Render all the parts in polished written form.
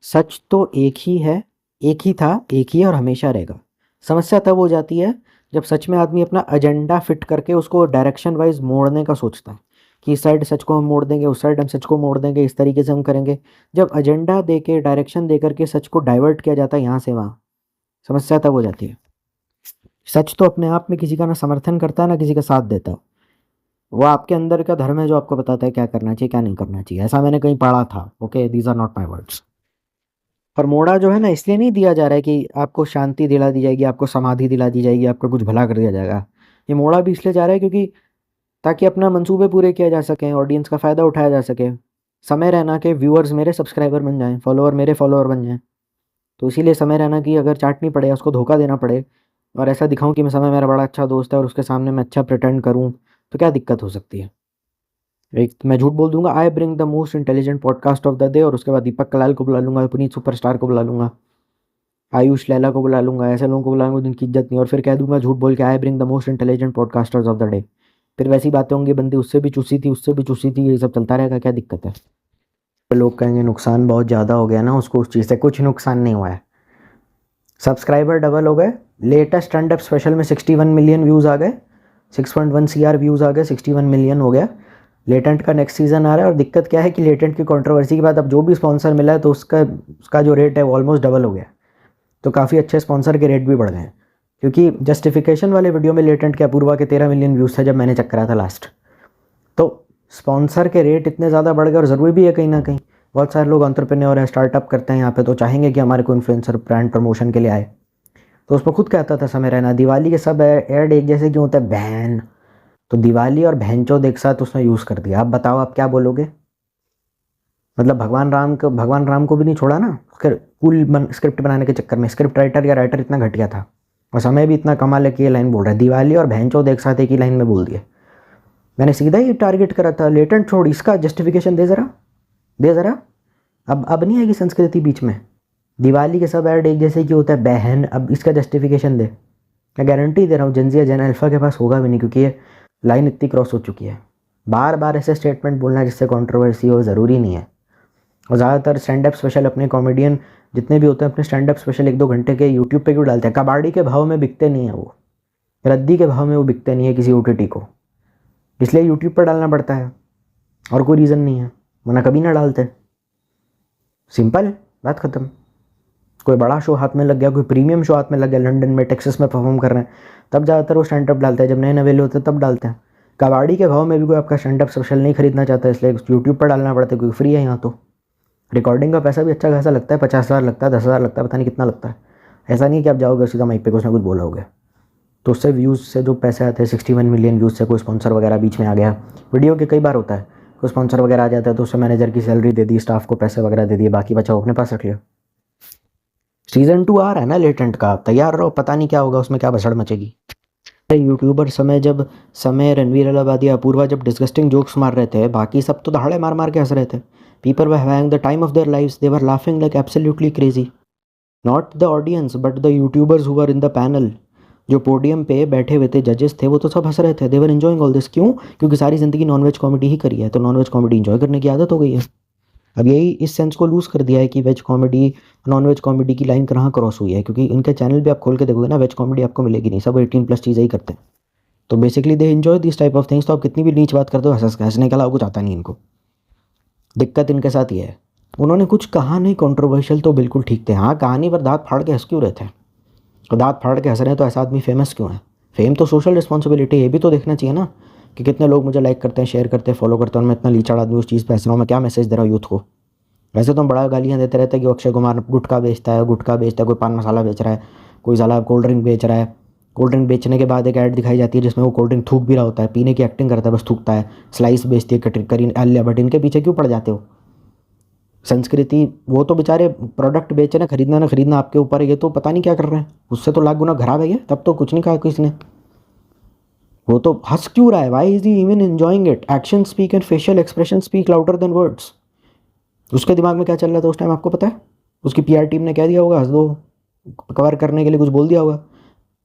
सच तो एक ही है, एक ही था, एक ही है और हमेशा रहेगा। समस्या तब हो जाती है जब सच में आदमी अपना एजेंडा फिट करके उसको डायरेक्शन वाइज मोड़ने का सोचता है कि इस साइड सच को हम मोड़ देंगे, उस साइड हम सच को मोड़ देंगे, इस तरीके से हम करेंगे। जब एजेंडा दे के डायरेक्शन दे करके सच को डाइवर्ट किया जाता है यहाँ से वहाँ, समस्या तब हो जाती है। सच तो अपने आप में किसी का ना समर्थन करता है ना किसी का साथ देता है। वो आपके अंदर का धर्म है जो आपको बताता है क्या करना चाहिए क्या नहीं करना चाहिए। ऐसा मैंने कहीं पढ़ा था। Okay, these are not my words. और मोड़ा जो है ना इसलिए नहीं दिया जा रहा है कि आपको शांति दिला दी जाएगी, आपको समाधि दिला दी जाएगी, आपको कुछ भला कर दिया जाएगा। ये मोड़ा भी इसलिए जा रहा है क्योंकि ताकि अपना मंसूबे पूरे किए जा सकें, ऑडियंस का फ़ायदा उठाया जा सके, समय रहना के व्यूअर्स मेरे सब्सक्राइबर बन जाएं, फॉलोअर मेरे फॉलोअर बन जाएं। तो इसीलिए समय रैना की अगर चाटनी पड़े, उसको धोखा देना पड़े और ऐसा दिखाऊं कि मैं समय मेरा बड़ा अच्छा दोस्त है और उसके सामने मैं अच्छा प्रिटेंड करूं, तो क्या दिक्कत हो सकती है। एक मैं झूठ बोल दूंगा I bring the most intelligent podcast of the day और उसके बाद दीपक कलाल को बुला लूंगा, पुनीत सुपरस्टार को बुला लूंगा, आयुष लैला को बुला लूंगा, ऐसे लोगों को बुला लूंगा जिनकी इज्जत नहीं, और फिर कह दूंगा झूठ बोल के I bring the most intelligent podcasters of the day. फिर वैसी बातें होंगी, बंदी उससे भी चूसी थी, उससे भी चूसी थी, ये सब चलता रहेगा, क्या दिक्कत है। तो लोग कहेंगे नुकसान बहुत ज़्यादा हो गया ना उसको, उस चीज़ से कुछ नुकसान नहीं हुआ है। सब्सक्राइबर डबल हो गए, लेटेस्ट स्टैंड अप स्पेशल में 61 मिलियन व्यूज़ आ गए, 6.1 CR व्यूज़ आ गए, 61 मिलियन हो गया। लेटेंट का नेक्स्ट सीज़न आ रहा है और दिक्कत क्या है कि लेटेंट की कंट्रोवर्सी के बाद अब जो भी स्पॉन्सर मिला है तो उसका जो रेट है वो ऑलमोस्ट डबल हो गया। तो काफ़ी अच्छे स्पॉन्सर के रेट भी बढ़ गए हैं, क्योंकि जस्टिफिकेशन वाले वीडियो में लेटेंट के अपूर्वा के 13 मिलियन व्यूज़ थे जब मैंने चेक करा था लास्ट। तो स्पॉन्सर के रेट इतने ज़्यादा बढ़ गए और ज़रूरी भी है कहीं ना कहीं। बहुत सारे लोग एंटरप्रेन्योर है, स्टार्टअप करते हैं यहाँ पे, तो चाहेंगे कि हमारे को इन्फ्लुएंसर ब्रांड प्रमोशन के लिए आए। तो उस पर खुद कहता था समय रहना, दिवाली के सब ऐड एक जैसे क्यों होता है बैन। तो दिवाली और भैंचोद एक साथ उसने यूज़ कर दिया। आप बताओ आप क्या बोलोगे। मतलब भगवान राम को भी नहीं छोड़ा ना कूल स्क्रिप्ट बनाने के चक्कर में। स्क्रिप्ट राइटर या राइटर इतना घटिया था और समय भी इतना कमाल है कि ये लाइन बोल रहा है, दिवाली और भैंचोद एक साथ एक ही लाइन में बोल दिए। मैंने सीधा ही टारगेट करा था, लेटेंट छोड़, इसका जस्टिफिकेशन दे ज़रा, दे ज़रा। अब नहीं आएगी संस्कृति बीच में। दिवाली के सब ऐड एक जैसे कि होता है बहन, अब इसका जस्टिफिकेशन दे। मैं गारंटी दे रहा हूँ जेनजी या जेन अल्फा के पास होगा भी नहीं, क्योंकि ये लाइन इतनी क्रॉस हो चुकी है। बार बार ऐसे स्टेटमेंट बोलना जिससे कंट्रोवर्सी हो ज़रूरी नहीं है। और ज़्यादातर स्टैंड अप स्पेशल अपने कॉमेडियन जितने भी होते हैं अपने स्टैंड अप स्पेशल 1-2 घंटे के यूट्यूब पे क्यों डालते हैं। कबाड़ी के भाव में बिकते नहीं है वो, रद्दी के भाव में वो बिकते नहीं है किसी OTT को, इसलिए यूट्यूब पर डालना पड़ता है और कोई रीज़न नहीं है, वरना कभी ना डालते। सिंपल, बात ख़त्म। कोई बड़ा शो हाथ में लग गया, कोई प्रीमियम शो हाथ में लग गया, लंदन में टेक्सास में परफॉर्म कर रहे हैं, तब ज़्यादातर वो स्टैंड अप डालते हैं। जब नए नवेले होते हैं तब डालते हैं। कबाड़ी के भाव में भी कोई आपका स्टैंड अप स्पेशल नहीं खरीदना चाहता, इसलिए यूट्यूब पर डालना पड़ता है, क्योंकि फ्री है यहाँ। तो रिकॉर्डिंग का पैसा भी अच्छा खासा लगता है, 50,000 लगता है, 10,000 लगता है, पता नहीं कितना लगता है। ऐसा नहीं कि आप जाओगे सीधा माइक पे कुछ ना कुछ बोलोगे। तो उससे व्यूज़ से जो पैसे आते हैं 61 मिलियन व्यूज़ से, कोई स्पॉन्सर वगैरह बीच में आ गया, वीडियो के कई बार होता है, कोई स्पॉन्सर वगैरह आ जाता है तो उससे मैनेजर की सैलरी दे दी, स्टाफ को पैसे वगैरह दे दिए, बाकी बचा अपने पास रख लिया। सीज़न 2 आ रहा है ना लेटेंट का, तैयार रहो, पता नहीं क्या होगा उसमें, क्या भसड़ मचेगी। यूट्यूबर समय रणवीर अलाहाबादी अपूर्वा जब डिस्गस्टिंग जोक्स मार रहे थे, बाकी सब तो दहाड़े मार मार के हंस रहे थे। People were having the time of their lives, they were laughing like absolutely crazy. Not the audience but the YouTubers who were in the panel. जो पोडियम पे बैठे हुए थे जजेस थे, वो तो सब हंस रहे थे। दे वर एंजॉइंग ऑल दिस। क्यों? क्योंकि सारी ज़िंदगी नॉनवेज कॉमेडी ही करी है, तो नॉनवेज कॉमेडी एंजॉय करने की आदत हो गई है। अब यही इस सेंस को लूज़ कर दिया है कि veg comedy non veg comedy की लाइन कहाँ क्रॉस हुई है, क्योंकि इनके चैनल भी आप खोल के देखोगे ना, वेज कॉमेडी आपको मिलेगी नहीं, सब 18+ चीज़ें ही करते हैं। तो basically they enjoy this type of things. तो आप कितनी भी नीच बात करते हो, हंसने के अलावा कुछ आता नहीं इनको। दिक्कत इनके साथ ये है, उन्होंने कुछ कहा नहीं कंट्रोवर्शियल, तो बिल्कुल ठीक थे। हाँ, कहानी पर दांत फाड़ के हंस क्यों रहे थे, तो दांत फाड़ के हंस रहे हैं, तो ऐसा आदमी फेमस क्यों है। फेम तो सोशल रिस्पॉन्सिबिलिटी, ये भी तो देखना चाहिए ना कि कितने लोग मुझे लाइक करते हैं, शेयर करते हैं, फॉलो करते हैं, और मैं इतना लीचड़ आदमी उस चीज़ पर हंस रहा हूँ, मैं क्या मैसेज दे रहा हूँ यूथ को। वैसे तो हम बड़ा गालियाँ देते रहते हैं कि अक्षय कुमार गुटखा बेचता है, कोई पान मसाला बेच रहा है, कोई साला कोल्ड ड्रिंक बेच रहा है। कोल्ड ड्रिंक बेचने के बाद एक ऐड दिखाई जाती है जिसमें वो कोल्ड ड्रिंक थूक भी रहा होता है, पीने की एक्टिंग करता है, बस थूकता है। स्लाइस बेचती है करीन आलिया भट्ट, इनके पीछे क्यों पड़ जाते हो। संस्कृति, वो तो बेचारे प्रोडक्ट बेच रहे हैं, खरीदना ना खरीदना आपके ऊपर है, ये तो पता नहीं क्या कर रहे हैं, उससे तो लाख गुना खराब है ये। तब तो कुछ नहीं कहा किसी ने। वो तो हंस क्यों रहा है, why is he even enjoying it. Action speak and facial expression speak louder than words. उसके दिमाग में क्या चल रहा था उस टाइम आपको पता है। उसकी PR टीम ने कह दिया होगा, हंस दो, कवर करने के लिए कुछ बोल दिया होगा।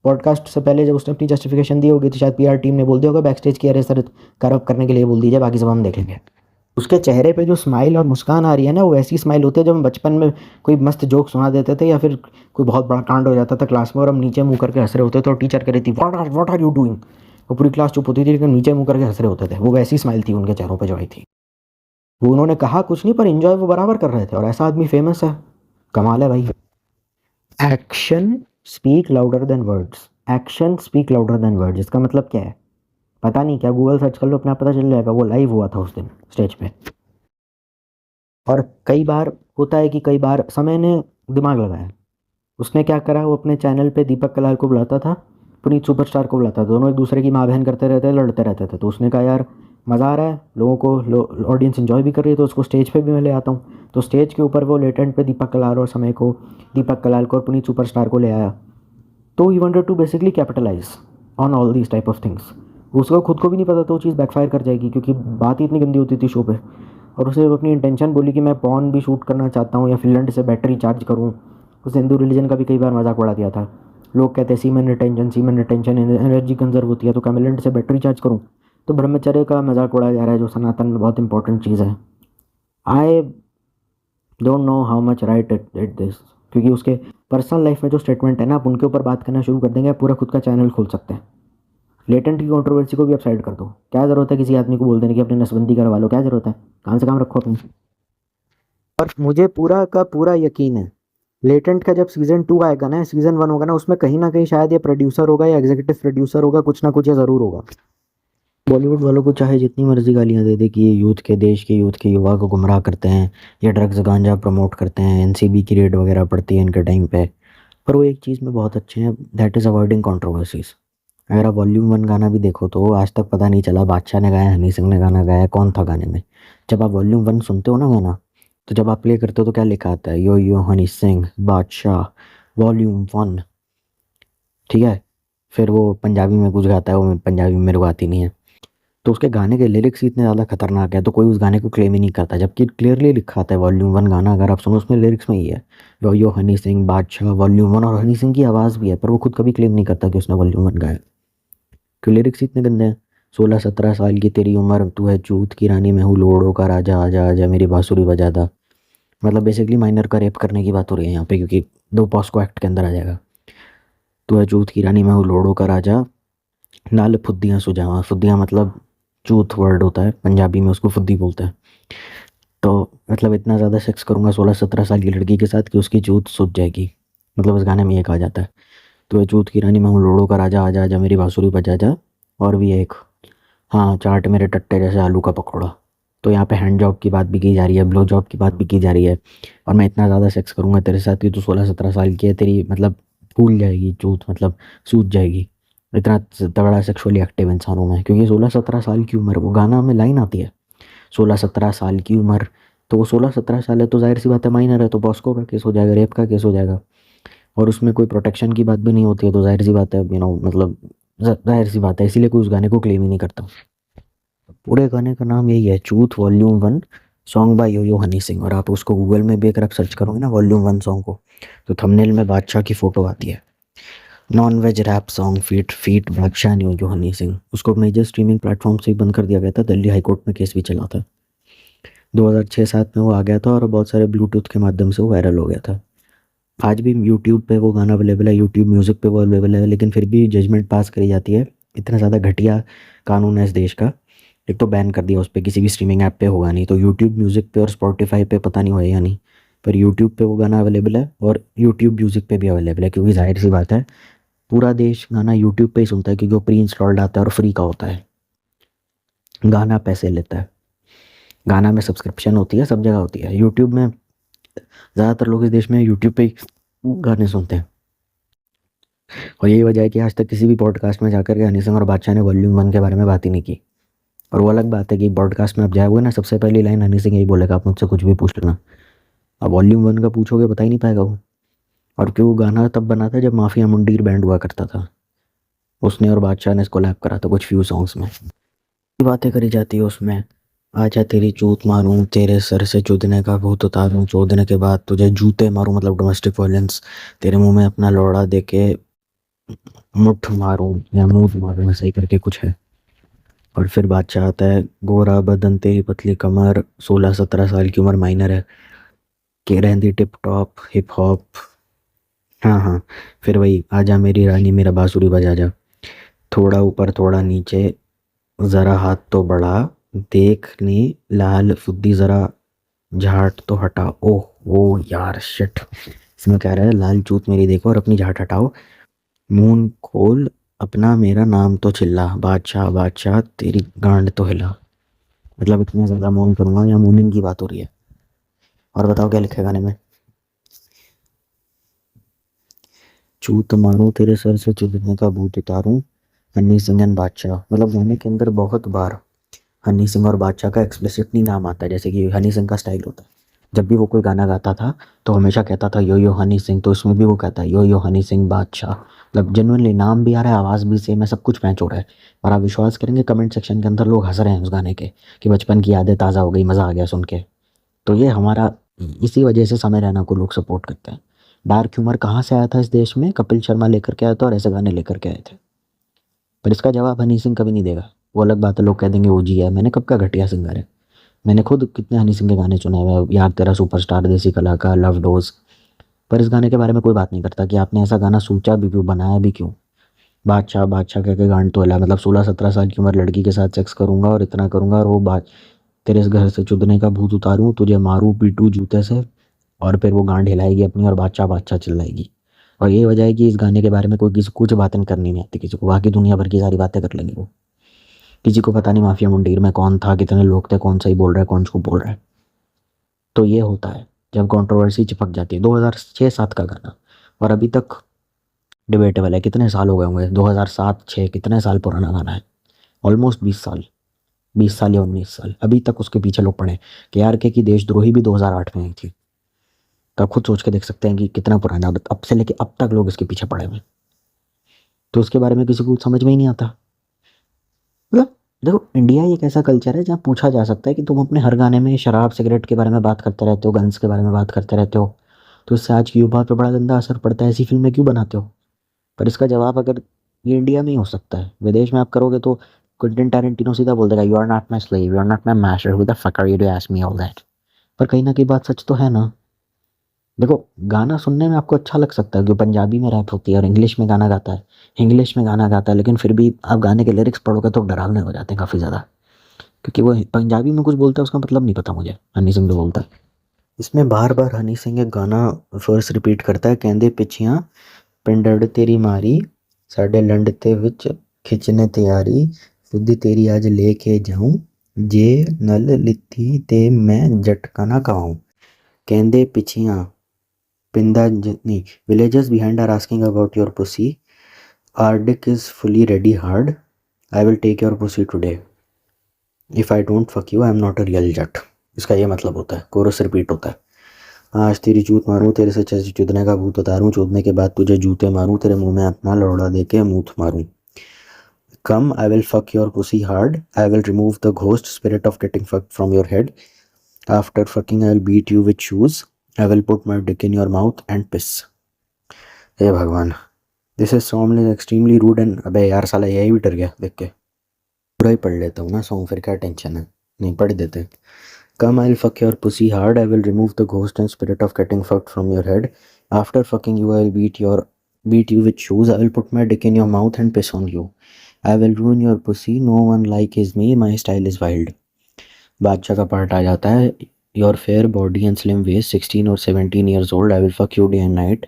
पॉडकास्ट से पहले जब उसने अपनी जस्टिफिकेशन दी होगी तो शायद PR टीम ने बोल दिया होगा बैक स्टेज की, अरे सर करप्ट करने के लिए बोल दीजिए, बाकी सब हम देख लेंगे। उसके चेहरे पे जो स्माइल और मुस्कान आ रही है ना, वो ऐसी स्माइल होती है जब हम बचपन में कोई मस्त जोक सुना देते थे या फिर कोई बहुत बड़ा कांड हो जाता था क्लास में और हम नीचे मुंह करके हंस रहे होते थे और टीचर कह रही थी व्हाट आर यू डूइंग, वो पूरी क्लास चुप होती थी लेकिन नीचे मुंह करके हंस रहे होते थे। वो वैसी स्माइल थी उनके चेहरों पे जो आई थी। वो उन्होंने कहा कुछ नहीं पर इंजॉय वो बराबर कर रहे थे और ऐसा आदमी फेमस है। कमाल है भाई। Action speak louder than words. Action speak louder than words इसका मतलब क्या है पता नहीं, क्या गूगल सर्च कर लो अपने आप पता चल जाएगा। वो लाइव हुआ था उस दिन स्टेज पे। और कई बार होता है कि कई बार समय ने दिमाग लगाया। उसने क्या करा, वो अपने चैनल पे दीपक कलाल को बुलाता था, पुनीत सुपरस्टार को बुलाता था, दोनों एक दूसरे की माँ बहन करते रहते लड़ते रहते थे। तो उसने कहा यार मज़ा आ रहा है, लोगों को ऑडियंस इन्जॉय भी कर रही है तो उसको स्टेज पे भी मैं ले आता हूँ। तो स्टेज के ऊपर वो लेटेंट पे दीपक कलाल और समय को, दीपक कलाल को और पुनीत सुपरस्टार को ले आया। तो he wanted to basically capitalise on all these type of things. उसको खुद को भी नहीं पता था वो चीज़ बैकफायर कर जाएगी क्योंकि बात ही इतनी गंदी होती थी शो पे। और उसे अपनी इंटेंशन बोली कि मैं पॉन भी शूट करना चाहता हूँ या फिनलैंड से बैटरी चार्ज करूँ। उस हिंदू रिलीजन का भी कई बार मजाक उड़ा दिया था। लोग कहते हैं सीमन रिटेंशन एनर्जी कंजर्व होती है तो क्या मैं से बैटरी चार्ज करूँ। तो ब्रह्मचर्य का मजाक उड़ाया जा रहा है जो सनातन में बहुत इंपॉर्टेंट चीज़ है। I don't know how much right at this, क्योंकि उसके पर्सनल लाइफ में जो स्टेटमेंट है ना आप उनके ऊपर बात करना शुरू कर देंगे, आप पूरा खुद का चैनल खोल सकते हैं। लेटेंट की कंट्रोवर्सी को भी आप साइड कर दो, क्या ज़रूरत है किसी आदमी को बोल देने की अपनी नसबंदी करवा लो, क्या ज़रूरत है, काम से काम रखो अपनी। और मुझे पूरा का पूरा यकीन है लेटेंट का जब सीज़न 2 आएगा ना, सीज़न 1 होगा ना, उसमें कहीं ना कहीं शायद ये प्रोड्यूसर होगा या एग्जीक्यूटिव प्रोड्यूसर होगा, कुछ ना कुछ ये ज़रूर होगा। बॉलीवुड वालों को चाहे जितनी मर्जी गालियाँ दे दे कि ये यूथ के, देश के यूथ के युवा को गुमराह करते हैं या ड्रग्स गांजा प्रमोट करते हैं, एनसीबी की रेड वगैरह पड़ती है इनके टाइम पे, पर वो एक चीज़ में बहुत अच्छे हैं, दैट इज़ अवॉइडिंग कंट्रोवर्सीज। अगर आप वॉल्यूम 1 गाना भी देखो तो आज तक पता नहीं चला बादशाह ने गाया, हनी सिंह ने गाना गाया, कौन था गाने में। जब आप वॉल्यूम 1 सुनते हो ना गाना, तो जब आप प्ले करते हो तो क्या लिखा आता है, यो हनी सिंह बादशाह वॉल्यूम 1। ठीक है। फिर वो पंजाबी में कुछ गाता है, वो पंजाबी मेरे को आती नहीं है। तो उसके गाने के लिरिक्स इतने ज़्यादा खतरनाक है तो कोई उस गाने को क्लेम ही नहीं करता, जबकि क्लियरली लिखा आता है वॉल्यूम 1 गाना अगर आप सुनो उसमें लिरिक्स में ही है यो हनी सिंह बादशाह वॉल्यूम 1, और हनी सिंह की आवाज़ भी है पर वो खुद कभी क्लेम नहीं करता कि उसने वॉल्यूम 1 गाया, क्यों लिरिक्स इतने गंदे हैं। 16-17 साल की तेरी उम्र, तू है चूत की रानी, मैं हूँ लोड़ो का राजा, आजा आजा मेरी बांसुरी बजा दा। मतलब बेसिकली माइनर का रेप करने की बात हो रही है यहाँ पे, क्योंकि दो पॉस्को एक्ट के अंदर आ जाएगा। तू है चूत की रानी, मैं हूँ लोड़ो का राजा, नाल फुद्दियाँ सुझावा। फुद्दियाँ मतलब चूत वर्ड होता है पंजाबी में, उसको फुद्दी बोलते हैं। तो मतलब इतना ज़्यादा सेक्स करूँगा 16-17 साल की लड़की के साथ कि उसकी चूत सूझ जाएगी, मतलब इस गाने में ये कहा जाता है। तो ये चूत की रानी, मैं हूँ लोड़ो का राजा, आजा आजा मेरी बांसुरी बजा जा। और भी एक, हाँ चाट मेरे टट्टे जैसे आलू का पकौड़ा। तो यहाँ पे हैंड जॉब की बात भी की जा रही है, ब्लो जॉब की बात भी की जा रही है। और मैं इतना ज़्यादा सेक्स करूँगा तेरे साथ कि तू 16-17 साल की है, तेरी मतलब फूल जाएगी चूत, मतलब सूझ जाएगी। इतना तगड़ा सेक्सुअली एक्टिव इंसान हूँ मैं, क्योंकि 16-17 साल की उम्र, वो गाना में लाइन आती है 16-17 साल की उम्र। तो वो 16-17 साल है तो जाहिर सी बात है माइनर है, तो पॉस्को का केस हो जाएगा, रेप का केस हो जाएगा। और उसमें कोई प्रोटेक्शन की बात भी नहीं होती है तो जाहिर सी बात है मतलब जाहिर सी बात है, इसीलिए कोई उस गाने को क्लेम ही नहीं करता। पूरे गाने का नाम यही है, चूथ वॉल्यूम 1 सॉन्ग बाय यो हनी सिंह। और आप उसको गूगल में भी अगर आप सर्च करोगे ना वॉल्यूम 1 सॉन्ग को, तो थंबनेल में बादशाह की फ़ोटो आती है, non veg rap song feat feat Badshah ने जो हनी सिंह। उसको मेजर स्ट्रीमिंग प्लेटफॉर्म से ही बंद कर दिया गया था, दिल्ली हाई कोर्ट में केस भी चला था। 2006-07 में वो आ गया था और बहुत सारे ब्लूटूथ के माध्यम से वो वायरल हो गया था। आज भी यूट्यूब पे वो गाना अवेलेबल है, यूट्यूब म्यूज़िक पे वो अवेलेबल है, लेकिन फिर भी जजमेंट पास करी जाती है। इतना ज़्यादा घटिया कानून है इस देश का। एक तो बैन कर दिया, उस पर किसी भी स्ट्रीमिंग ऐप पे होगा नहीं, तो यूट्यूब म्यूज़िक पे और स्पॉटिफाई पे पता नहीं होगा या नहीं, पर यूट्यूब पे वो गाना अवेलेबल है और यूट्यूब म्यूज़िक पे भी अवेलेबल है, क्योंकि जाहिर सी बात है पूरा देश गाना यूट्यूब पे ही सुनता है, क्योंकि वो प्री इंस्टॉल्ड आता है और फ्री का होता है। गाना पैसे लेता है, गाना में सब्सक्रिप्शन होती है, सब जगह होती है। यूट्यूब में ज़्यादातर लोग इस देश में यूट्यूब पे ही गाने सुनते हैं। और यही वजह है कि आज तक किसी भी पॉडकास्ट में जाकर के हनी सिंह और बादशाह ने वॉल्यूम 1 के बारे में बात ही नहीं की। और वो अलग बात है कि पॉडकास्ट में आप जाओगे ना, सबसे पहली लाइन हनी सिंह यही बोलेगा, आप मुझसे कुछ भी पूछ लेना। अब वॉल्यूम 1 का पूछोगे बता ही नहीं पाएगा वो। और क्यों गाना तब बना था जब माफिया मुंडीर बैंड हुआ करता था, उसने और बादशाह ने इसको लैप करा था कुछ फ्यू सॉन्ग्स में। बातें करी जाती है उसमें, आजा तेरी चूत मारूं, तेरे सर से चूदने का भूत उतारूं, चोदने के बाद तुझे जूते मारूं, मतलब डोमेस्टिक वायलेंस, तेरे मुंह में अपना लोड़ा दे के मुठ मारूं या मुंह मारूं, ऐसा ही करके कुछ है। और फिर बादशाह आता है, गोरा बदन तेरी पतली कमर, 16-17 साल की उम्र, माइनर है, के रहंदी टिप टॉप हिप हॉप। हाँ हाँ, फिर वही आजा मेरी रानी मेरा बांसुरी बजा जा, थोड़ा ऊपर थोड़ा नीचे, ज़रा हाथ तो बढ़ा, देखने लाल फुद्दी ज़रा झाट तो हटा। ओह ओ यार शिट, इसमें कह रहा है लाल चूत मेरी देखो और अपनी झाट हटाओ, मून खोल अपना मेरा नाम तो चिल्ला, बादशाह बादशाह तेरी गांड तो हिला। मतलब इतना ज़्यादा मौन करूँगा, या मौनिंग की बात हो रही है। और बताओ क्या लिखा है गाने में। चूत मारूं तेरे सर से चुदने का भूत उतारूं, हनी सिंह एंड बादशाह। मतलब गाने के अंदर बहुत बार हनी सिंह और बादशाह का एक्सप्लिसिटली नाम आता है। जैसे कि हनी सिंह का स्टाइल होता है, जब भी वो कोई गाना गाता था तो हमेशा कहता था यो हनी सिंह, तो इसमें भी वो कहता है यो हनी सिंह बादशाह। मतलब जेनुअनली नाम भी आ रहा है, आवाज़ भी सेम है, सब कुछ मैच हो रहा है। और आप विश्वास करेंगे कमेंट सेक्शन के अंदर लोग हंस रहे हैं उस गाने के, कि बचपन की यादें ताज़ा हो गई, मज़ा आ गया सुन के। तो ये हमारा, इसी वजह से समय रैना को लोग सपोर्ट करते हैं। डार्क ह्यूमर कहाँ से आया था इस देश में, कपिल शर्मा लेकर के आया था और ऐसे गाने लेकर के आए थे। पर इसका जवाब हनी सिंह कभी नहीं देगा। वो अलग बात है, लोग कह देंगे ओजी है, मैंने कब का घटिया सिंगर है। मैंने खुद कितने हनी सिंह के गाने सुने हुए हैं, यार तेरा सुपरस्टार, देसी कलाकार, लव डोज। पर इस गाने के बारे में कोई बात नहीं करता कि आपने ऐसा गाना सोचा भी क्यों, बनाया भी क्यों। बादशाह बादशाह कह के गांड तो हिला, मतलब 16-17 साल की उम्र लड़की के साथ सेक्स करूंगा और इतना करूंगा, और वो बात तेरे इस घर से चुदने का भूत उतारूं, तुझे मारूं पीटूं जूते से। और फिर वो गांड हिलाएगी अपनी और बादशाह बादशाह चिल्लाएगी। और यही वजह है कि इस गाने के बारे में कोई किसी कुछ बातें करनी नहीं आती किसी को, बाकी दुनिया भर की सारी बातें कर लेंगे वो। किसी को पता नहीं माफिया मुंडीर में कौन था, कितने लोग थे, कौन सही बोल रहा है, कौन झूठ बोल रहा है। तो ये होता है जब कंट्रोवर्सी चिपक जाती है। 2006-7 का गाना, और अभी तक डिबेटेबल है। कितने साल हो गए होंगे, 2007-6 कितने साल पुराना गाना है, ऑलमोस्ट 20 साल। 20 साल या 19 साल, अभी तक उसके पीछे लोग पड़े हैं। KRK की देशद्रोही भी 2008 में आई थी। तो आप खुद सोच के देख सकते हैं कि कितना पुराना, अब से लेके अब तक लोग इसके पीछे पड़े हुए हैं। तो उसके बारे में किसी को समझ में ही नहीं आता। मतलब देखो, इंडिया एक ऐसा कल्चर है जहाँ पूछा जा सकता है कि तुम अपने हर गाने में शराब सिगरेट के बारे में बात करते रहते हो, गन्स के बारे में बात करते रहते हो, तो इससे आज की युवा पर बड़ा गंदा असर पड़ता है, ऐसी फिल्में क्यों बनाते हो। पर इसका जवाब अगर ये इंडिया में ही हो सकता है, विदेश में आप करोगे तो क्विंटन टैरेंटिनो सीधा बोल देगा, you are not my slave, you are not my master, who the fuck are you to ask me all that. पर कहीं ना कहीं बात सच तो है ना। देखो, गाना सुनने में आपको अच्छा लग सकता है, जो पंजाबी में रैप होती है और इंग्लिश में गाना गाता है, इंग्लिश में गाना गाता है, लेकिन फिर भी आप गाने के लिरिक्स पढ़ोगे तो डरावने हो जाते हैं काफ़ी ज़्यादा। क्योंकि वो पंजाबी में कुछ बोलता है, उसका मतलब नहीं पता मुझे, हनी सिंह जो बोलता है। इसमें बार बार हनी सिंह एक गाना फर्स्ट रिपीट करता है, कहंदे पिछियां पिंडड़ तेरी मारी, साडे लंड ते विच खिंचने तैयारी, खुद तेरी आज लेके जाऊं, जे नल लिथी ते मैं झटका ना खाऊं। कहंदे पिछियां पिंदा नहीं, villagers behind are asking about your pussy, our dick is fully ready hard, I will take your pussy today, if I don't fuck you I am not a real jut। इसका ये मतलब होता है, कोरस रिपीट होता है, आज तेरी चूत मारूं तेरे से चूदने का भूत उतारूं, चूदने के बाद तुझे जूते मारूं, तेरे मुंह में अपना लौड़ा दे के मूत मारूं। Come, I will fuck your pussy hard, I will remove the ghost spirit of getting fucked from your head, after fucking I will beat you with shoes, I will put my dick in your mouth and piss। हे भगवान, this is song is extremely rude and, अबे यार साला यही भी डर गया देख के। पूरा ही पढ़ लेता हूँ ना सॉन्ग, फिर क्या टेंशन है, नहीं पढ़ देते। Come I will fuck your pussy hard, I will remove the ghost and spirit of getting fucked from your head, after fucking you I will beat you with shoes, I will put my dick in your mouth and piss on you, I will ruin your pussy, no one like is me, my style is wild। बादशाह का part आ जाता है, your fair body and slim waist 16 और 17 years old, I will fuck you day and night,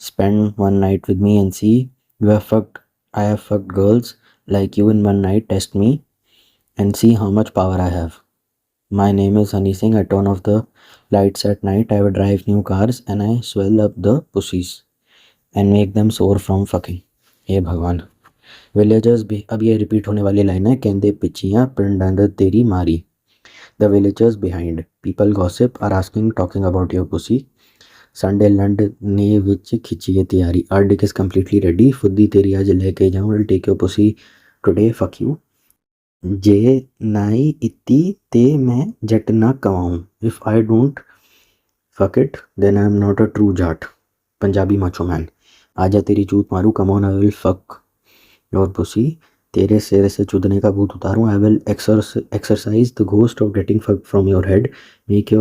spend one night with me and see, you have fucked, I have fucked girls like you in one night, test me and see how much power I have। My name is Honey Singh, I turn off the lights at night, I will drive new cars and I swell up the pussies and make them sore from fucking। हे भगवान। Villagers भी, अब ये repeat होने वाली line है, कहंदे पिछियां पिंड तेरी मारी, the villagers behind people gossip are asking talking about your pussy, संडे लंड ने विच खिंचिए तैयारी, our dick is completely ready, फुद्दी तेरी आज लेके जाऊं, will take your pussy today fuck you, जे नाई इत्ती ते मैं जट ना कमाऊं, if I don't fuck it then I am not a true Jat, Punjabi macho man, आजा तेरी चूत मारू, come on I will fuck your pussy, तेरे सिर से चुदने का भूत उतारूं, I will exercise the ghost of getting fuck from your head, make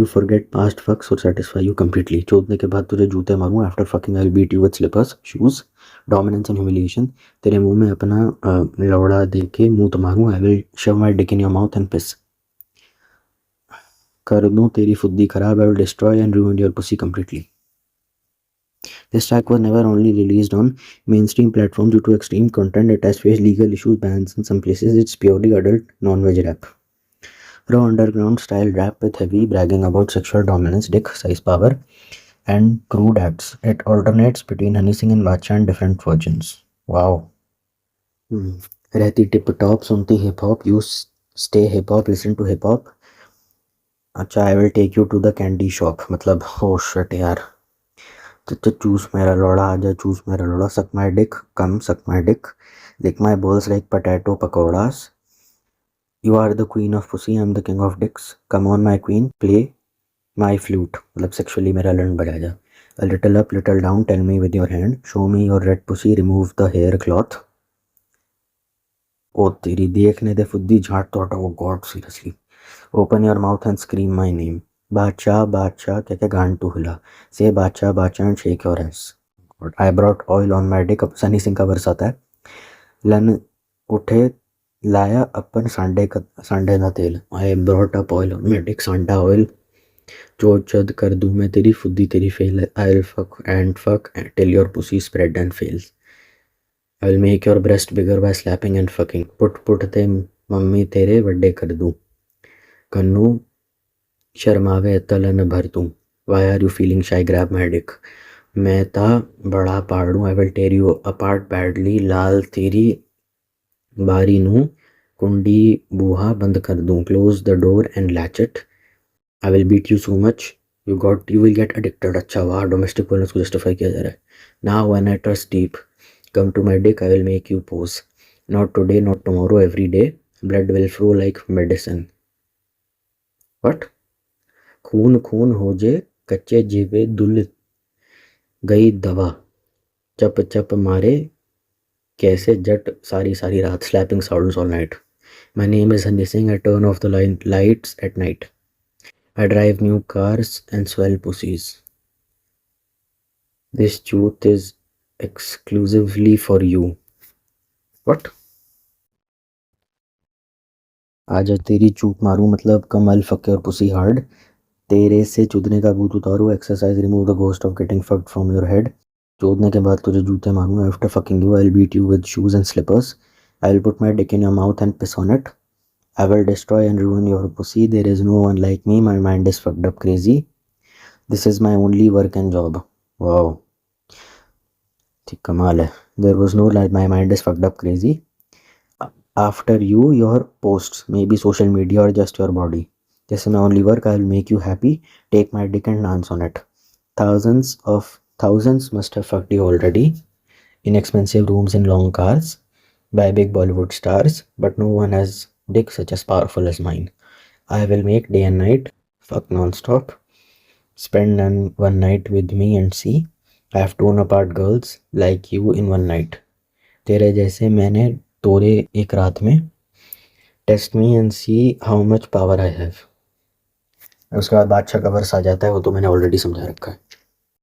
you forget past fucks और सेटिस्फाई यू कंप्लीटली। चोदने के बाद तुझे जूते मारूं, after fucking I will beat you with slippers shoes, dominance and humiliation. तेरे मुंह में अपना लौड़ा दे के मुंह तो मारूं, I will shove my dick in your mouth and piss. कर दूं तेरी फुद्दी खराब, I will destroy and ruin your pussy completely. This track was never only released on mainstream platforms due to extreme content. It has faced legal issues, bans in some places. It's purely adult, non-veg rap. Raw underground style rap with heavy bragging about sexual dominance, dick size, power, and crude acts. It alternates between Honey Singh and Badshah and different versions. Wow. रहती tip top, सुनती hip hop, you stay hip hop, listen to hip hop. अच्छा, I will take you to the candy shop, मतलब हो shit यार। तो चूस मेरा लोड़ा, आजा चूस मेरा लोड़ा, सक my dick, come suck my dick, lick my balls like potato pakoras. You are the queen of pussy, I am the king of dicks, come on my queen, play my flute, मतलब sexually मेरा लंड बजा जा। A little up, little down, tell me with your hand, show me your red pussy, remove the hair cloth। ओ तेरी देखने दे फुद्दी झाट तो हटाओ, God seriously. Open your mouth and scream my name, बादशाह बादशाह कह के गांड तू हिला, से बादशाह बादशाह and shake your S. I brought oil on my Dick, अब सनी सिंह का वर्स आता है। लन उठे लाया अपन सांडे का तेल, I brought up oil on my dick, sanda oil. चोचद कर दूं मैं तेरी फुद्दी तेरी फेल, I will fuck till your pussy spread and fails. I will make your breast bigger by slapping and fucking, पुट ते मम्मी तेरे बड्डे कर दूं, कन्नू शर्मावे तलन भर दूं, why are you feeling shy, grab my dick. मैं ता बड़ा पाड़ू, I will tear you apart badly, लाल तेरी बारी नू कुंडी बूहा बंद कर दूं, close the door and latch it. I will beat you so much, you will get addicted. अच्छा वाह, डोमेस्टिक वायलेंस को जस्टिफाई किया जा रहा है। Now when I thrust deep, come to my dick, I will make you pose, not today not tomorrow, every day, blood will flow like medicine. What, खून खून हो जे कच्चे जीवे दुल गई दवा, चप चप मारे कैसे जट सारी सारी रात, slapping sounds all night. My name is Honey Singh, I turn off the lights at night, I drive new cars and swell pussies, this truth is exclusively for you। What, आजा तेरी चूत मारूं, मतलब come I'll fuck your pussy hard, तेरे से चुदने का भूत उतारूं, exercise remove the ghost of getting fucked from your head. चोदने के बाद तुझे जूते मारूं, after fucking you I will beat you with shoes and slippers, I will put my dick in your mouth and piss on it, I will destroy and ruin your pussy, there is no one like me, my mind is fucked up crazy, this is my only work and job. Wow, ठीक कमाल है। There was no like my mind is fucked up crazy, after you your post may be social media और just your body, जैसे मैं only work, I will make you happy, take my dick and dance on it. Thousands must have fucked you already in expensive rooms in long cars by big Bollywood stars, but no one has dick such as powerful as mine. I will make day and night, fuck non-stop, spend one night with me and see. I have torn apart girls like you in one night. तेरे जैसे मैंने तोड़े एक रात में, test me and see how much power I have. उसके बाद बादशाह का वर्स आ जाता है, वो तो मैंने ऑलरेडी समझा रखा है।